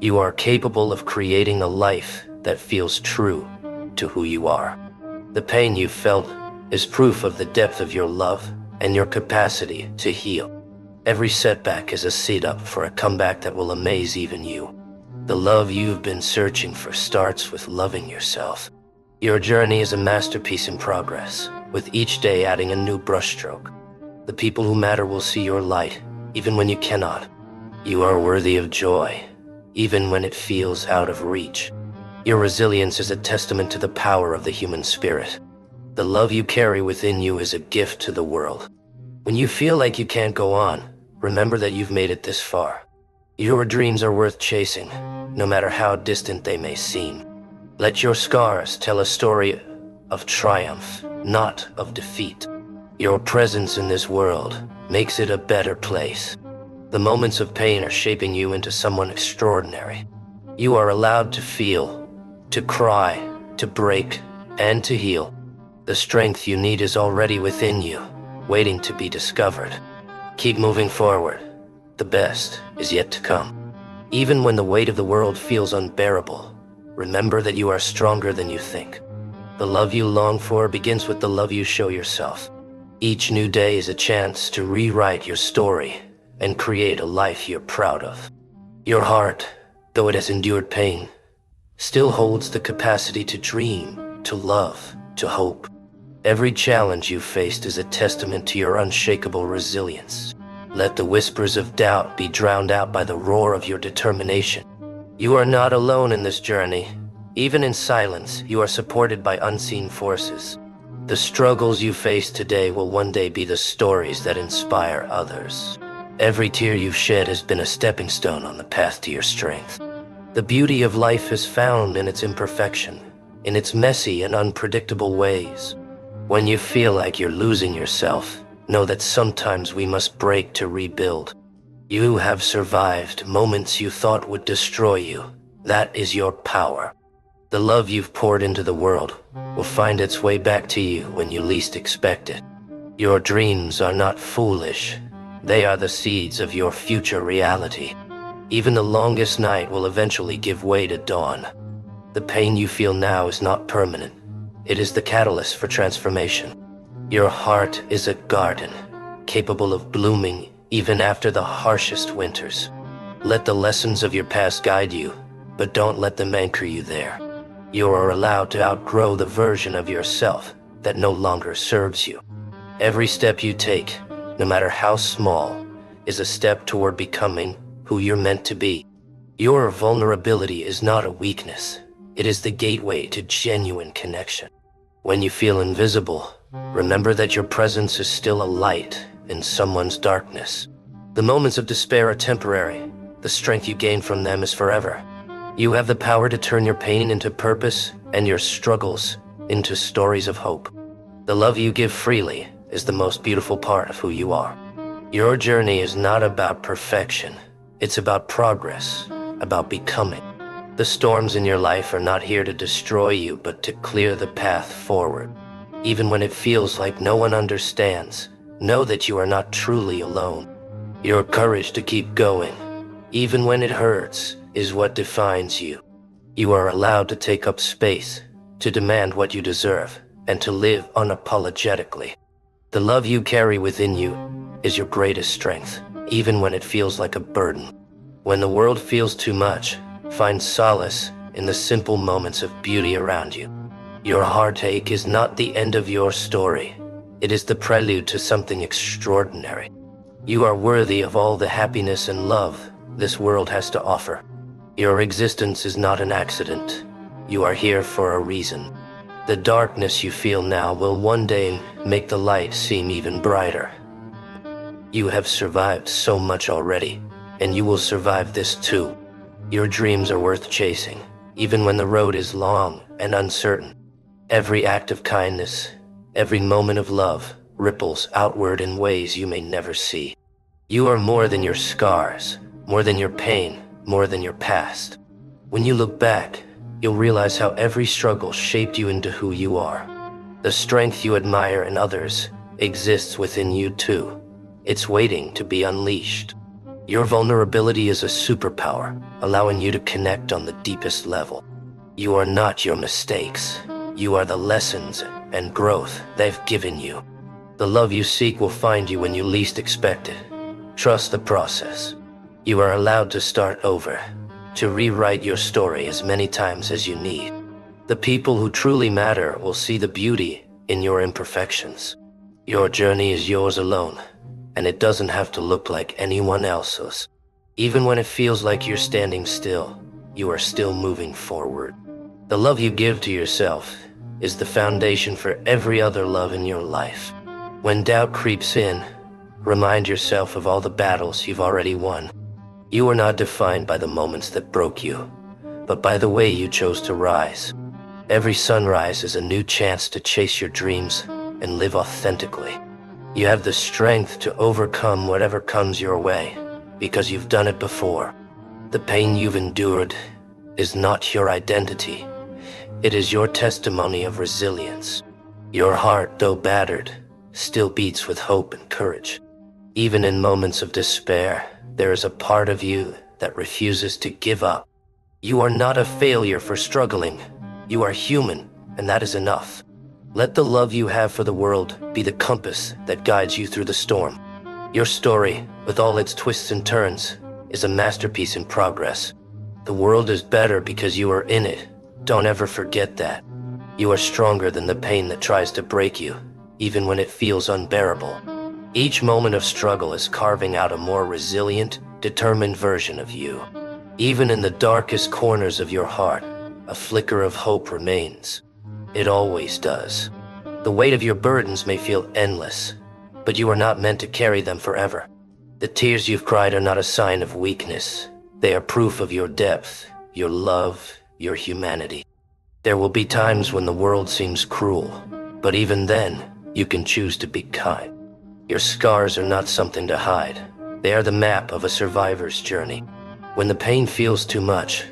You are capable of creating a life that feels true to who you are. The pain you felt is proof of the depth of your love and your capacity to heal. Every setback is a setup for a comeback that will amaze even you. The love you've been searching for starts with loving yourself. Your journey is a masterpiece in progress, with each day adding a new brushstroke. The people who matter will see your light, even when you cannot. You are worthy of joy, even when it feels out of reach. Your resilience is a testament to the power of the human spirit. The love you carry within you is a gift to the world. When you feel like you can't go on, remember that you've made it this far. Your dreams are worth chasing, no matter how distant they may seem. Let your scars tell a story of triumph, not of defeat. Your presence in this world makes it a better place. The moments of pain are shaping you into someone extraordinary. You are allowed to feel, to cry, to break, and to heal. The strength you need is already within you, waiting to be discovered. Keep moving forward. The best is yet to come. Even when the weight of the world feels unbearable, remember that you are stronger than you think. The love you long for begins with the love you show yourself. Each new day is a chance to rewrite your story and create a life you're proud of. Your heart, though it has endured pain, still holds the capacity to dream, to love, to hope. Every challenge you faced is a testament to your unshakable resilience. Let the whispers of doubt be drowned out by the roar of your determination. You are not alone in this journey. Even in silence, you are supported by unseen forces. The struggles you face today will one day be the stories that inspire others. Every tear you've shed has been a stepping stone on the path to your strength. The beauty of life is found in its imperfection, in its messy and unpredictable ways. When you feel like you're losing yourself, know that sometimes we must break to rebuild. You have survived moments you thought would destroy you. That is your power. The love you've poured into the world will find its way back to you when you least expect it. Your dreams are not foolish. They are the seeds of your future reality. Even the longest night will eventually give way to dawn. The pain you feel now is not permanent. It is the catalyst for transformation. Your heart is a garden, capable of blooming even after the harshest winters. Let the lessons of your past guide you, but don't let them anchor you there. You are allowed to outgrow the version of yourself that no longer serves you. Every step you take, no matter how small, is a step toward becoming who you're meant to be. Your vulnerability is not a weakness. It is the gateway to genuine connection. When you feel invisible, remember that your presence is still a light in someone's darkness. The moments of despair are temporary. The strength you gain from them is forever. You have the power to turn your pain into purpose and your struggles into stories of hope. The love you give freely is the most beautiful part of who you are. Your journey is not about perfection. It's about progress, about becoming. The storms in your life are not here to destroy you, but to clear the path forward. Even when it feels like no one understands, know that you are not truly alone. Your courage to keep going, even when it hurts, is what defines you. You are allowed to take up space, to demand what you deserve, and to live unapologetically. The love you carry within you is your greatest strength, even when it feels like a burden. When the world feels too much, find solace in the simple moments of beauty around you. Your heartache is not the end of your story. It is the prelude to something extraordinary. You are worthy of all the happiness and love this world has to offer. Your existence is not an accident. You are here for a reason. The darkness you feel now will one day make the light seem even brighter. You have survived so much already, and you will survive this too. Your dreams are worth chasing, even when the road is long and uncertain. Every act of kindness, every moment of love, ripples outward in ways you may never see. You are more than your scars, more than your pain, more than your past. When you look back, you'll realize how every struggle shaped you into who you are. The strength you admire in others exists within you too. It's waiting to be unleashed. Your vulnerability is a superpower, allowing you to connect on the deepest level. You are not your mistakes. You are the lessons and growth they've given you. The love you seek will find you when you least expect it. Trust the process. You are allowed to start over, to rewrite your story as many times as you need. The people who truly matter will see the beauty in your imperfections. Your journey is yours alone, and it doesn't have to look like anyone else's. Even when it feels like you're standing still, you are still moving forward. The love you give to yourself is the foundation for every other love in your life. When doubt creeps in, remind yourself of all the battles you've already won. You are not defined by the moments that broke you, but by the way you chose to rise. Every sunrise is a new chance to chase your dreams and live authentically. You have the strength to overcome whatever comes your way, because you've done it before. The pain you've endured is not your identity. It is your testimony of resilience. Your heart, though battered, still beats with hope and courage. Even in moments of despair, there is a part of you that refuses to give up. You are not a failure for struggling. You are human, and that is enough. Let the love you have for the world be the compass that guides you through the storm. Your story, with all its twists and turns, is a masterpiece in progress. The world is better because you are in it. Don't ever forget that. You are stronger than the pain that tries to break you, even when it feels unbearable. Each moment of struggle is carving out a more resilient, determined version of you. Even in the darkest corners of your heart, a flicker of hope remains. It always does. The weight of your burdens may feel endless, but you are not meant to carry them forever. The tears you've cried are not a sign of weakness. They are proof of your depth, your love, your humanity. There will be times when the world seems cruel, but even then, you can choose to be kind. Your scars are not something to hide. They are the map of a survivor's journey. When the pain feels too much,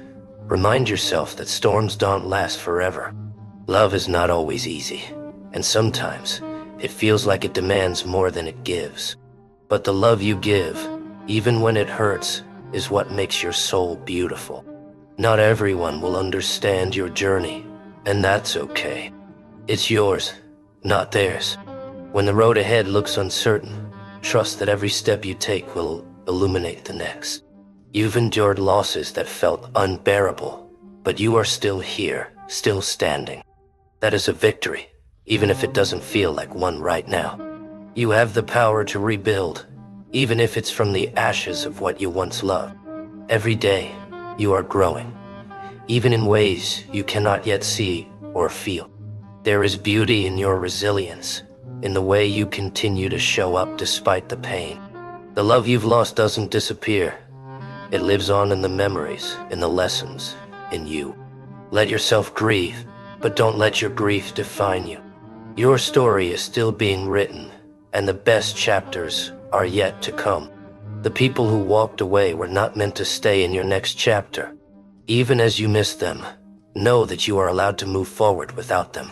remind yourself that storms don't last forever. Love is not always easy, and sometimes it feels like it demands more than it gives. But the love you give, even when it hurts, is what makes your soul beautiful. Not everyone will understand your journey, and that's okay. It's yours, not theirs. When the road ahead looks uncertain, trust that every step you take will illuminate the next. You've endured losses that felt unbearable, but you are still here, still standing. That is a victory, even if it doesn't feel like one right now. You have the power to rebuild, even if it's from the ashes of what you once loved. Every day, you are growing, even in ways you cannot yet see or feel. There is beauty in your resilience, in the way you continue to show up despite the pain. The love you've lost doesn't disappear. It lives on in the memories, in the lessons, in you. Let yourself grieve, but don't let your grief define you. Your story is still being written, and the best chapters are yet to come. The people who walked away were not meant to stay in your next chapter. Even as you miss them, know that you are allowed to move forward without them.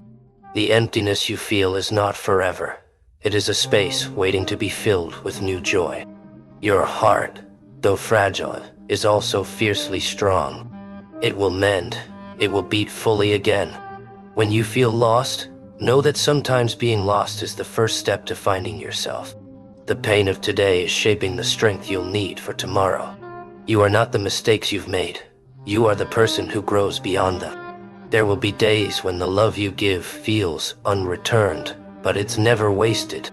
The emptiness you feel is not forever. It is a space waiting to be filled with new joy. Your heart, though fragile, is also fiercely strong. It will mend. It will beat fully again. When you feel lost, know that sometimes being lost is the first step to finding yourself. The pain of today is shaping the strength you'll need for tomorrow. You are not the mistakes you've made. You are the person who grows beyond them. There will be days when the love you give feels unreturned, but it's never wasted.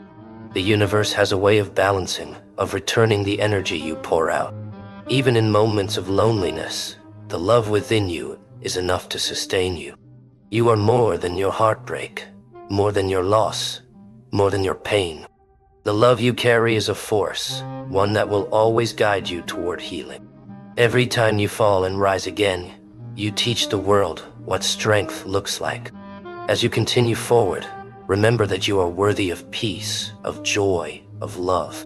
The universe has a way of balancing, of returning the energy you pour out. Even in moments of loneliness, the love within you is enough to sustain you. You are more than your heartbreak, more than your loss, more than your pain. The love you carry is a force, one that will always guide you toward healing. Every time you fall and rise again, you teach the world what strength looks like. As you continue forward, remember that you are worthy of peace, of joy, of love.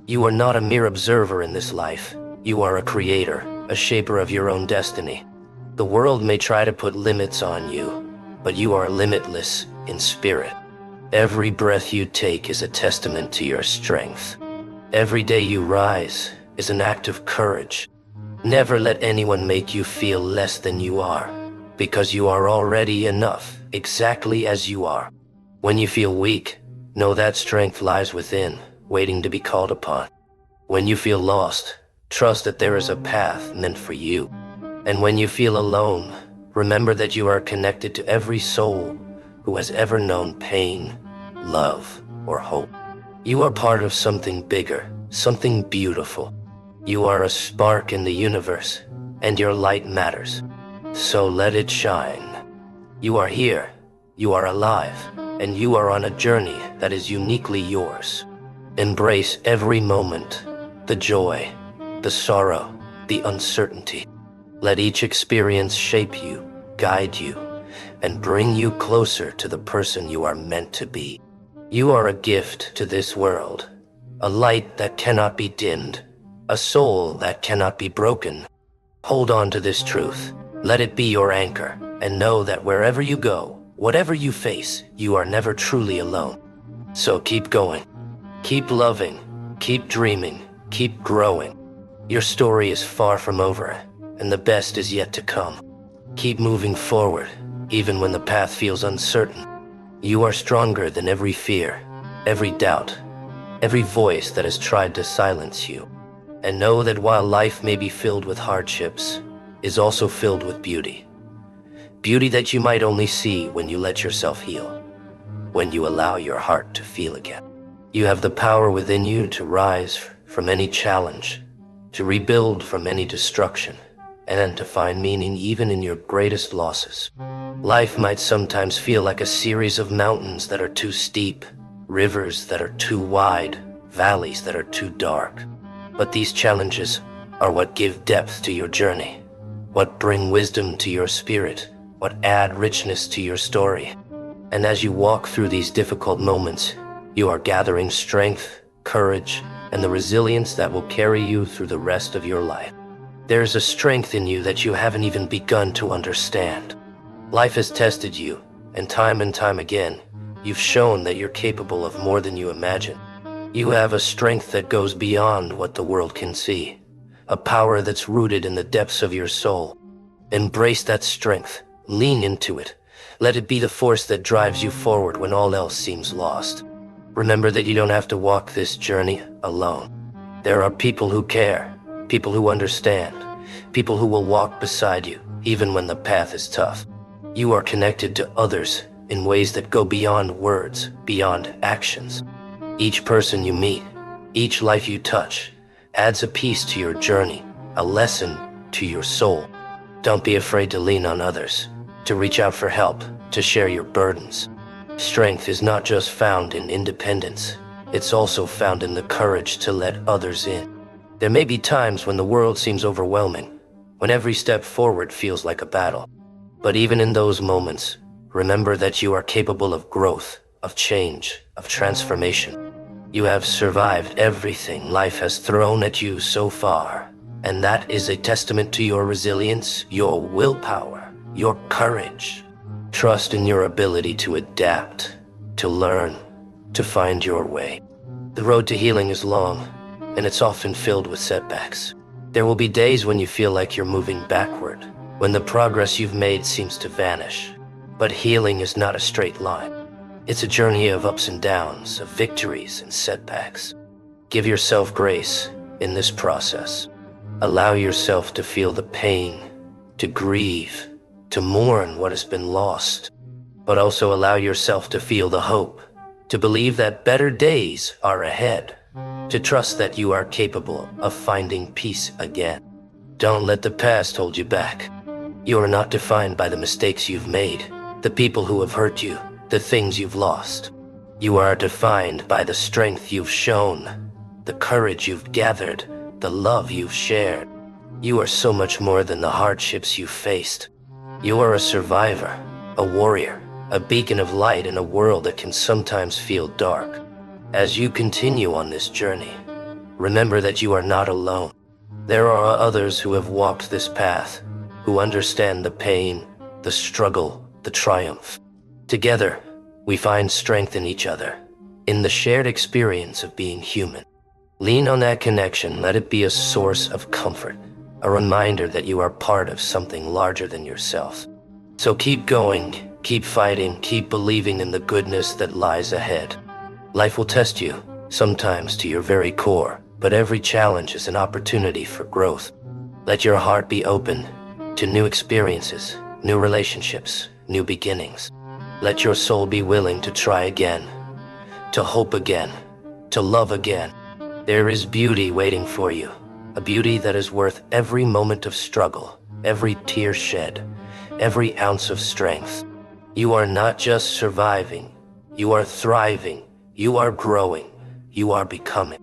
You are not a mere observer in this life. You are a creator, a shaper of your own destiny. The world may try to put limits on you, but you are limitless in spirit. Every breath you take is a testament to your strength. Every day you rise, is an act of courage. Never let anyone make you feel less than you are, because you are already enough, exactly as you are. When you feel weak, know that strength lies within, waiting to be called upon. When you feel lost, trust that there is a path meant for you. And when you feel alone, remember that you are connected to every soul who has ever known pain, love, or hope. You are part of something bigger, something beautiful. You are a spark in the universe, and your light matters. So let it shine. You are here, you are alive, and you are on a journey that is uniquely yours. Embrace every moment, the joy, the sorrow, the uncertainty. Let each experience shape you, guide you, and bring you closer to the person you are meant to be. You are a gift to this world, a light that cannot be dimmed, a soul that cannot be broken. Hold on to this truth, let it be your anchor, and know that wherever you go, whatever you face, you are never truly alone. So keep going, keep loving, keep dreaming, keep growing. Your story is far from over, and the best is yet to come. Keep moving forward, even when the path feels uncertain. You are stronger than every fear, every doubt, every voice that has tried to silence you. And know that while life may be filled with hardships, is also filled with beauty. Beauty that you might only see when you let yourself heal, when you allow your heart to feel again. You have the power within you to rise from any challenge, to rebuild from any destruction, and to find meaning even in your greatest losses. Life might sometimes feel like a series of mountains that are too steep, rivers that are too wide, valleys that are too dark. But these challenges are what give depth to your journey, what bring wisdom to your spirit, what add richness to your story. And as you walk through these difficult moments, you are gathering strength, courage, and the resilience that will carry you through the rest of your life. There's a strength in you that you haven't even begun to understand. Life has tested you, and time again, you've shown that you're capable of more than you imagine. You have a strength that goes beyond what the world can see, a power that's rooted in the depths of your soul. Embrace that strength, lean into it. Let it be the force that drives you forward when all else seems lost. Remember that you don't have to walk this journey alone. There are people who care, people who understand, people who will walk beside you, even when the path is tough. You are connected to others in ways that go beyond words, beyond actions. Each person you meet, each life you touch, adds a piece to your journey, a lesson to your soul. Don't be afraid to lean on others, to reach out for help, to share your burdens. Strength is not just found in independence, it's also found in the courage to let others in. There may be times when the world seems overwhelming, when every step forward feels like a battle. But even in those moments, remember that you are capable of growth, of change, of transformation. You have survived everything life has thrown at you so far, and that is a testament to your resilience, your willpower, your courage. Trust in your ability to adapt, to learn, to find your way. The road to healing is long, and it's often filled with setbacks. There will be days when you feel like you're moving backward, when the progress you've made seems to vanish. But healing is not a straight line. It's a journey of ups and downs, of victories and setbacks. Give yourself grace in this process. Allow yourself to feel the pain, to grieve, to mourn what has been lost. But also allow yourself to feel the hope, to believe that better days are ahead, to trust that you are capable of finding peace again. Don't let the past hold you back. You are not defined by the mistakes you've made, the people who have hurt you, the things you've lost. You are defined by the strength you've shown, the courage you've gathered, the love you've shared. You are so much more than the hardships you've faced. You are a survivor, a warrior, a beacon of light in a world that can sometimes feel dark. As you continue on this journey, remember that you are not alone. There are others who have walked this path, who understand the pain, the struggle, the triumph. Together, we find strength in each other, in the shared experience of being human. Lean on that connection. Let it be a source of comfort, a reminder that you are part of something larger than yourself. So keep going, keep fighting, keep believing in the goodness that lies ahead. Life will test you, sometimes to your very core, but every challenge is an opportunity for growth. Let your heart be open to new experiences, new relationships, new beginnings. Let your soul be willing to try again, to hope again, to love again. There is beauty waiting for you, a beauty that is worth every moment of struggle, every tear shed, every ounce of strength. You are not just surviving, you are thriving, you are growing, you are becoming.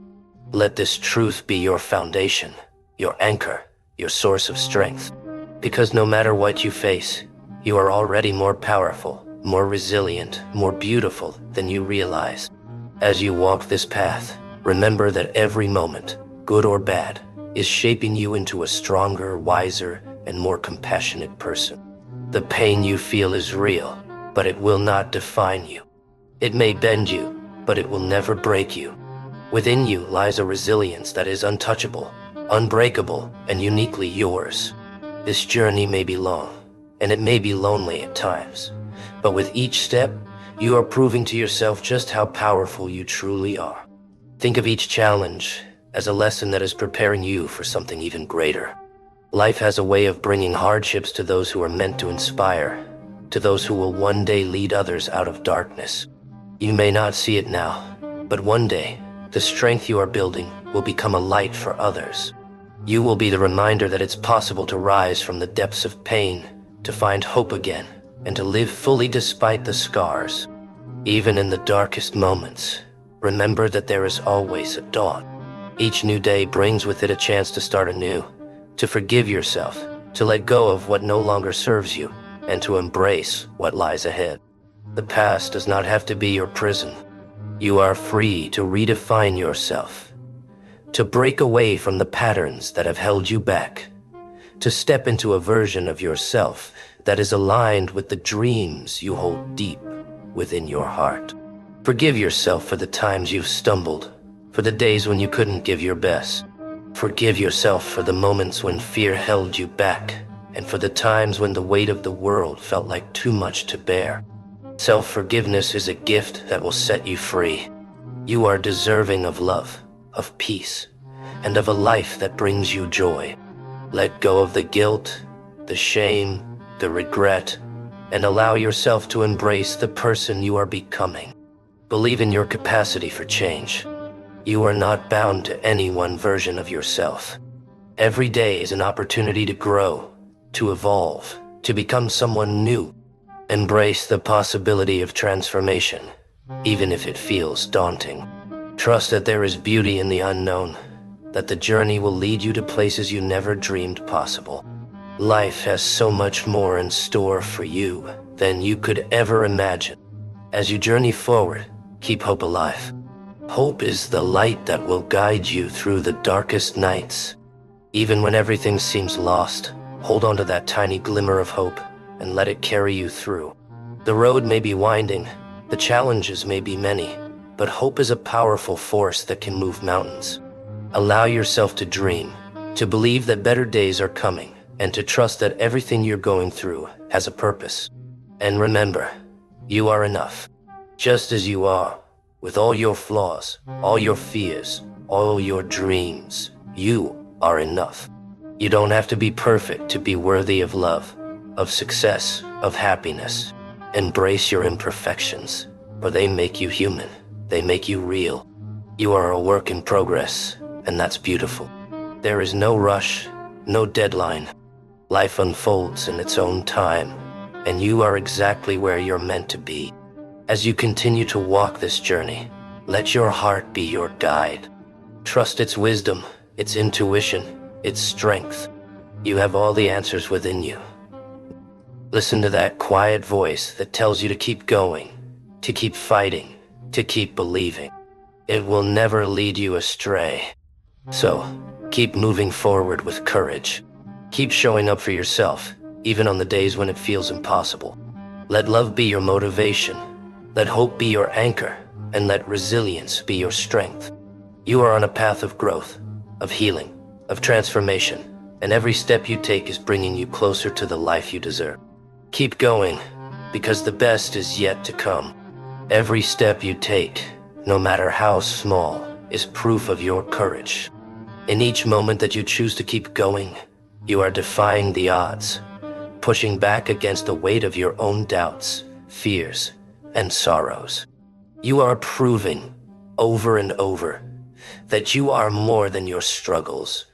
Let this truth be your foundation, your anchor, your source of strength. Because no matter what you face, you are already more powerful, more resilient, more beautiful than you realize. As you walk this path, remember that every moment, good or bad, is shaping you into a stronger, wiser, and more compassionate person. The pain you feel is real, but it will not define you. It may bend you, but it will never break you. Within you lies a resilience that is untouchable, unbreakable, and uniquely yours. This journey may be long, and it may be lonely at times, but with each step, you are proving to yourself just how powerful you truly are. Think of each challenge as a lesson that is preparing you for something even greater. Life has a way of bringing hardships to those who are meant to inspire, to those who will one day lead others out of darkness. You may not see it now, but one day, the strength you are building will become a light for others. You will be the reminder that it's possible to rise from the depths of pain, to find hope again, and to live fully despite the scars. Even in the darkest moments, remember that there is always a dawn. Each new day brings with it a chance to start anew, to forgive yourself, to let go of what no longer serves you, and to embrace what lies ahead. The past does not have to be your prison. You are free to redefine yourself, to break away from the patterns that have held you back, to step into a version of yourself that is aligned with the dreams you hold deep within your heart. Forgive yourself for the times you've stumbled, for the days when you couldn't give your best. Forgive yourself for the moments when fear held you back, and for the times when the weight of the world felt like too much to bear. Self-forgiveness is a gift that will set you free. You are deserving of love, of peace, and of a life that brings you joy. Let go of the guilt, the shame, the regret, and allow yourself to embrace the person you are becoming. Believe in your capacity for change. You are not bound to any one version of yourself. Every day is an opportunity to grow, to evolve, to become someone new. Embrace the possibility of transformation, even if it feels daunting. Trust that there is beauty in the unknown, that the journey will lead you to places you never dreamed possible. Life has so much more in store for you than you could ever imagine. As you journey forward, keep hope alive. Hope is the light that will guide you through the darkest nights. Even when everything seems lost, hold on to that tiny glimmer of hope and let it carry you through. The road may be winding, the challenges may be many, but hope is a powerful force that can move mountains. Allow yourself to dream, to believe that better days are coming, and to trust that everything you're going through has a purpose. And remember, you are enough, just as you are, with all your flaws, all your fears, all your dreams. You are enough. You don't have to be perfect to be worthy of love, of success, of happiness. Embrace your imperfections, for they make you human. They make you real. You are a work in progress, and that's beautiful. There is no rush, no deadline. Life unfolds in its own time, and you are exactly where you're meant to be. As you continue to walk this journey, let your heart be your guide. Trust its wisdom, its intuition, its strength. You have all the answers within you. Listen to that quiet voice that tells you to keep going, to keep fighting, to keep believing. It will never lead you astray. So, keep moving forward with courage. Keep showing up for yourself, even on the days when it feels impossible. Let love be your motivation. Let hope be your anchor, and let resilience be your strength. You are on a path of growth, of healing, of transformation, and every step you take is bringing you closer to the life you deserve. Keep going, because the best is yet to come. Every step you take, no matter how small, is proof of your courage. In each moment that you choose to keep going, you are defying the odds, pushing back against the weight of your own doubts, fears, and sorrows. You are proving, over and over, that you are more than your struggles,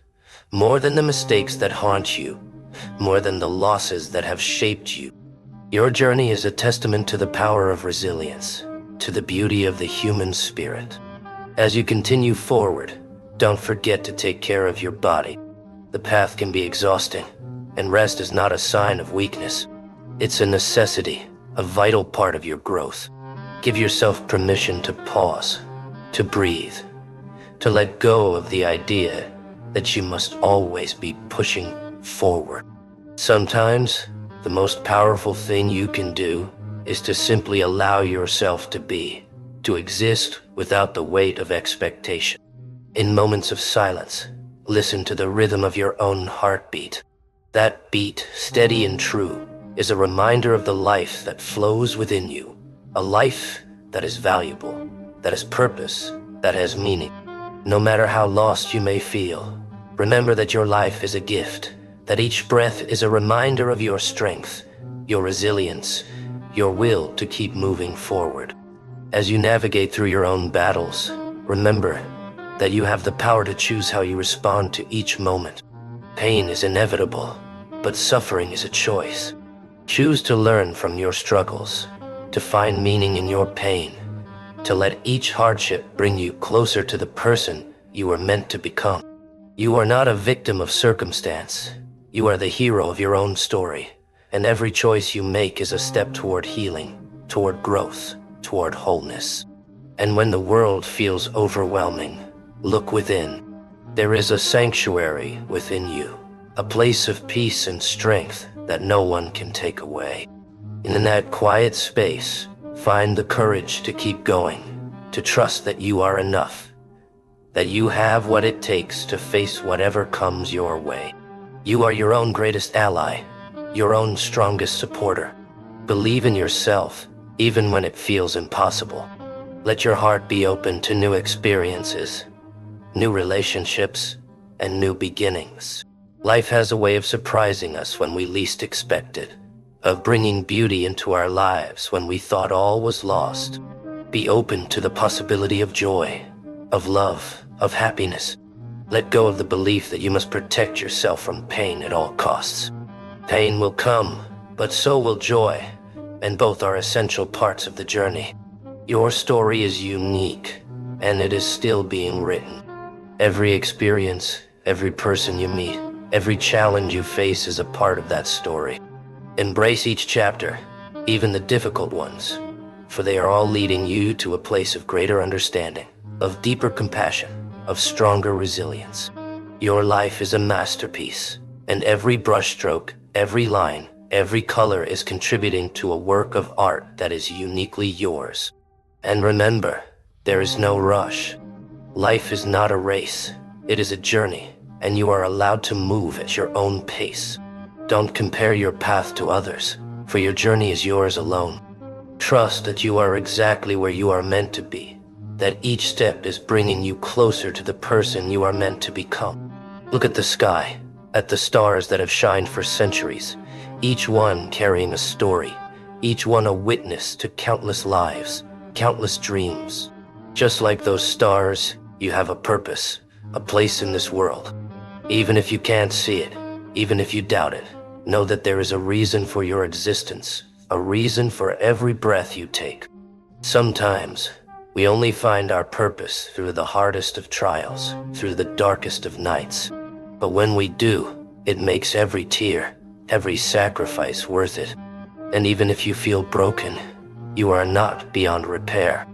more than the mistakes that haunt you, more than the losses that have shaped you. Your journey is a testament to the power of resilience, to the beauty of the human spirit. As you continue forward, don't forget to take care of your body. The path can be exhausting, and rest is not a sign of weakness. It's a necessity, a vital part of your growth. Give yourself permission to pause, to breathe, to let go of the idea that you must always be pushing forward. Sometimes, the most powerful thing you can do is to simply allow yourself to be, to exist without the weight of expectation. In moments of silence, listen to the rhythm of your own heartbeat. That beat, steady and true, is a reminder of the life that flows within you, a life that is valuable, that has purpose, that has meaning. No matter how lost you may feel, remember that your life is a gift, that each breath is a reminder of your strength, your resilience, your will to keep moving forward. As you navigate through your own battles, remember that you have the power to choose how you respond to each moment. Pain is inevitable, but suffering is a choice. Choose to learn from your struggles, to find meaning in your pain, to let each hardship bring you closer to the person you were meant to become. You are not a victim of circumstance. You are the hero of your own story, and every choice you make is a step toward healing, toward growth, toward wholeness. And when the world feels overwhelming, look within. There is a sanctuary within you, a place of peace and strength that no one can take away. And in that quiet space, find the courage to keep going, to trust that you are enough, that you have what it takes to face whatever comes your way. You are your own greatest ally, your own strongest supporter. Believe in yourself, even when it feels impossible. Let your heart be open to new experiences, new relationships, and new beginnings. Life has a way of surprising us when we least expect it, of bringing beauty into our lives when we thought all was lost. Be open to the possibility of joy, of love, of happiness. Let go of the belief that you must protect yourself from pain at all costs. Pain will come, but so will joy, and both are essential parts of the journey. Your story is unique, and it is still being written. Every experience, every person you meet, every challenge you face is a part of that story. Embrace each chapter, even the difficult ones, for they are all leading you to a place of greater understanding, of deeper compassion, of stronger resilience. Your life is a masterpiece, and every brushstroke, every line, every color is contributing to a work of art that is uniquely yours. And remember, there is no rush. Life is not a race, it is a journey, and you are allowed to move at your own pace. Don't compare your path to others, for your journey is yours alone. Trust that you are exactly where you are meant to be, that each step is bringing you closer to the person you are meant to become. Look at the sky, at the stars that have shined for centuries, each one carrying a story, each one a witness to countless lives, countless dreams. Just like those stars, you have a purpose, a place in this world. Even if you can't see it, even if you doubt it, know that there is a reason for your existence, a reason for every breath you take. Sometimes, we only find our purpose through the hardest of trials, through the darkest of nights. But when we do, it makes every tear, every sacrifice worth it. And even if you feel broken, you are not beyond repair.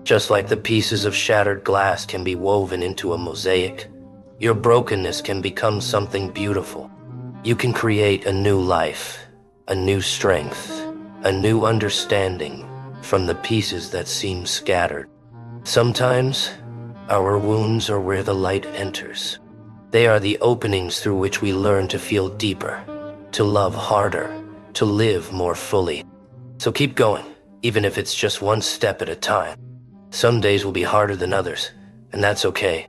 Just like the pieces of shattered glass can be woven into a mosaic, your brokenness can become something beautiful. You can create a new life, a new strength, a new understanding from the pieces that seem scattered. Sometimes, Our wounds are where the light enters. They are the openings through which we learn to feel deeper, to love harder, to live more fully. So keep going, even if it's just one step at a time. Some days will be harder than others, and that's okay.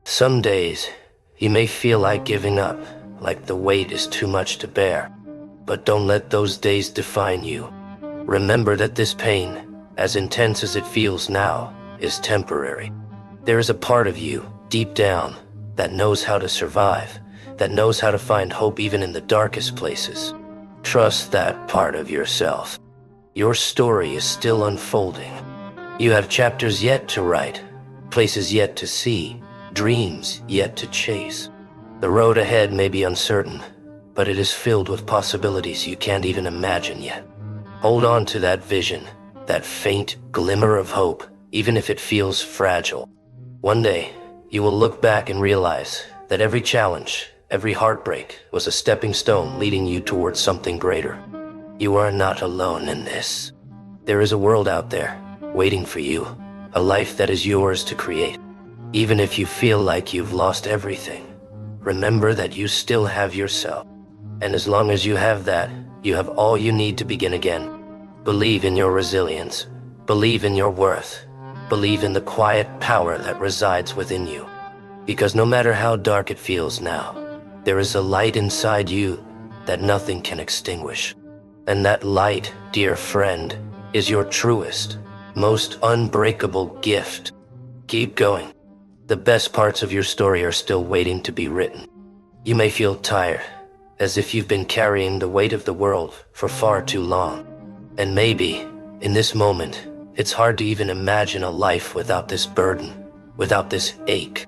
Some days, you may feel like giving up, like the weight is too much to bear. But don't let those days define you. Remember that this pain, as intense as it feels now, is temporary. There is a part of you, deep down, that knows how to survive, that knows how to find hope even in the darkest places. Trust that part of yourself. Your story is still unfolding. You have chapters yet to write, places yet to see, dreams yet to chase. The road ahead may be uncertain, but it is filled with possibilities you can't even imagine yet. Hold on to that vision, that faint glimmer of hope, even if it feels fragile. One day, you will look back and realize that every challenge, every heartbreak was a stepping stone leading you towards something greater. You are not alone in this. There is a world out there, waiting for you, a life that is yours to create. Even if you feel like you've lost everything, remember that you still have yourself. And as long as you have that, you have all you need to begin again. Believe in your resilience. Believe in your worth. Believe in the quiet power that resides within you. Because no matter how dark it feels now, there is a light inside you that nothing can extinguish. And that light, dear friend, is your truest, most unbreakable gift. Keep going. The best parts of your story are still waiting to be written. You may feel tired, as if you've been carrying the weight of the world for far too long. And maybe, in this moment, it's hard to even imagine a life without this burden, without this ache.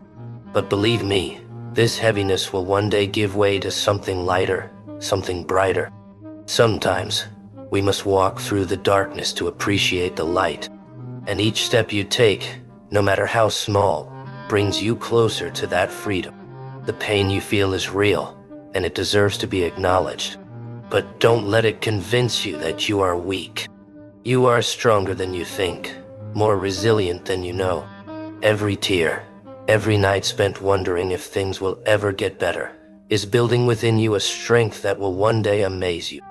But believe me, this heaviness will one day give way to something lighter, something brighter. Sometimes, we must walk through the darkness to appreciate the light. And each step you take, no matter how small, brings you closer to that freedom. The pain you feel is real, and it deserves to be acknowledged. But don't let it convince you that you are weak. You are stronger than you think, more resilient than you know. Every tear, every night spent wondering if things will ever get better, is building within you a strength that will one day amaze you.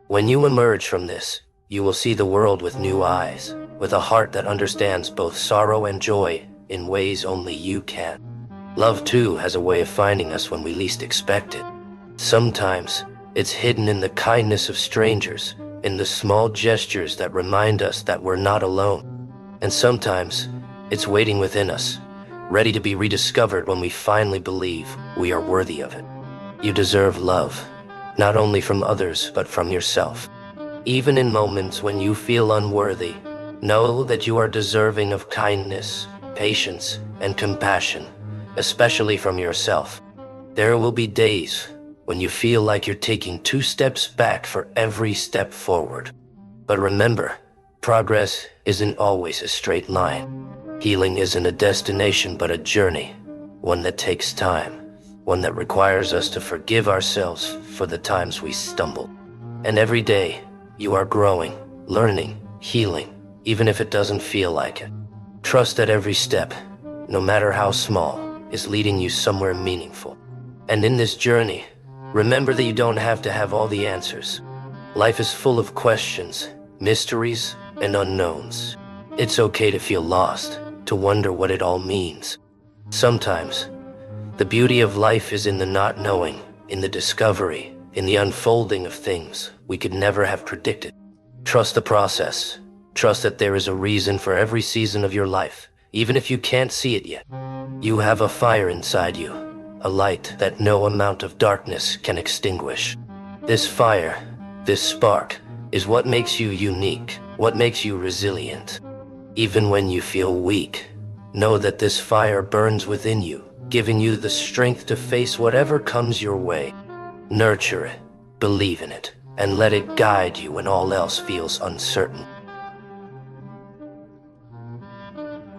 When you emerge from this, you will see the world with new eyes, with a heart that understands both sorrow and joy in ways only you can. Love, too, has a way of finding us when we least expect it. Sometimes, it's hidden in the kindness of strangers, in the small gestures that remind us that we're not alone. And sometimes, it's waiting within us, ready to be rediscovered when we finally believe we are worthy of it. You deserve love, not only from others, but from yourself. Even in moments when you feel unworthy, know that you are deserving of kindness, patience, and compassion, especially from yourself. There will be days when you feel like you're taking 2 steps back for every step forward. But remember, progress isn't always a straight line. Healing isn't a destination but a journey, one that takes time, one that requires us to forgive ourselves for the times we stumble. And every day, you are growing, learning, healing, even if it doesn't feel like it. Trust that every step, no matter how small, is leading you somewhere meaningful. And in this journey, remember that you don't have to have all the answers. Life is full of questions, mysteries, and unknowns. It's okay to feel lost, to wonder what it all means. Sometimes, the beauty of life is in the not knowing, in the discovery, in the unfolding of things we could never have predicted. Trust the process. Trust that there is a reason for every season of your life, even if you can't see it yet. You have a fire inside you, a light that no amount of darkness can extinguish. This fire, this spark, is what makes you unique, what makes you resilient. Even when you feel weak, know that this fire burns within you, giving you the strength to face whatever comes your way. Nurture it, believe in it, and let it guide you when all else feels uncertain.